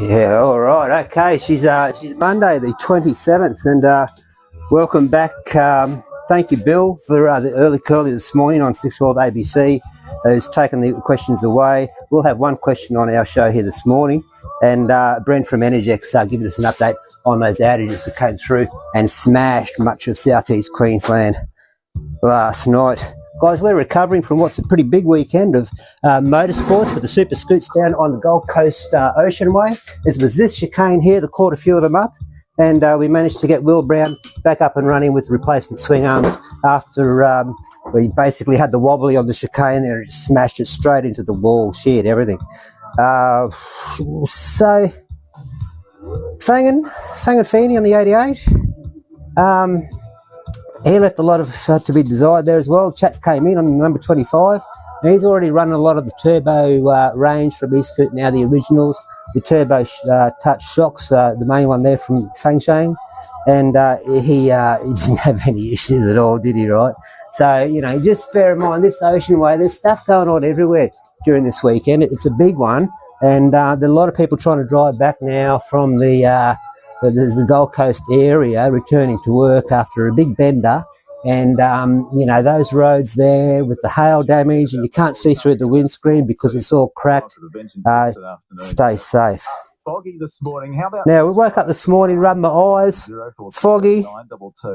Yeah, all right, okay. She's Monday the 27th, and welcome back. Thank you, Bill, for the early curly this morning on 612 ABC, who's taken the questions away. We'll have one question on our show here this morning, and Brent from Energex giving us an update on those outages that came through and smashed much of southeast Queensland last night. Guys, we're recovering from what's a pretty big weekend of motorsports with the Super Scoots down on the Gold Coast Oceanway. It was this chicane here that caught a few of them up, and we managed to get Will Brown back up and running with replacement swing arms after we basically had the wobbly on the chicane there and just smashed it straight into the wall, sheared everything. So, Fangan Feeney on the 88. He left a lot of to be desired there as well. Chatz came in on number 25. And he's already running a lot of the turbo range from eScoot now, the originals, the turbo touch shocks, the main one there from Fangsheng. And he didn't have any issues at all, did he, right? So, you know, just bear in mind, this Oceanway, there's stuff going on everywhere during this weekend. It's a big one. And there are a lot of people trying to drive back now from the Gold Coast area, returning to work after a big bender, and you know, those roads there with the hail damage, and you can't see through the windscreen because it's all cracked. Stay safe. Foggy this morning. How about now? We woke up this morning, rubbed my eyes, foggy.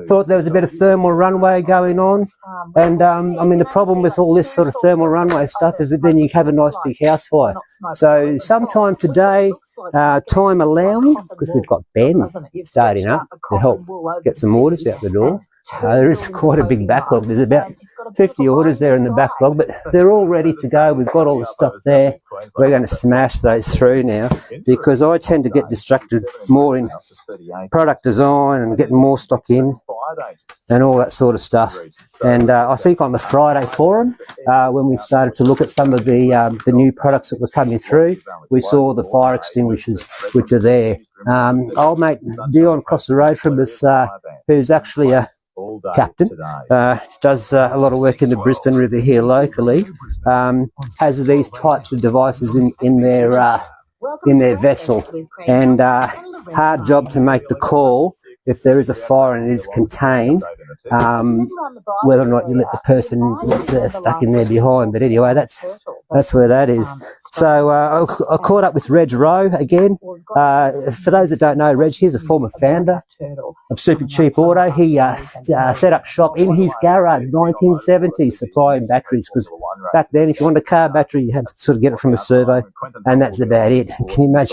Thought there was a bit of thermal runway going on, and I mean, the problem with all this sort of thermal runway stuff is that then you have a nice big house fire. So sometime today, time allowing, because we've got Ben starting up to help get some orders out the door. There is quite a big backlog. There's about 50 orders there in the backlog, but they're all ready to go. We've got all the stock there. We're going to smash those through now, because I tend to get distracted more in product design and getting more stock in and all that sort of stuff. And I think on the Friday forum, when we started to look at some of the new products that were coming through, we saw the fire extinguishers, which are there. Old mate Dion across the road from us, who's actually a captain, does a lot of work in the Brisbane River here locally, has these types of devices in their vessel, and hard job to make the call if there is a fire and it is contained, whether or not you let the person that's stuck in there behind. But anyway, that's where that is. So I caught up with Reg Rowe again. For those that don't know, Reg, he's a former founder of Super Cheap Auto. He set up shop in his garage, 1970s, supplying batteries, because back then, if you wanted a car battery, you had to sort of get it from a servo, and that's about it. Can you imagine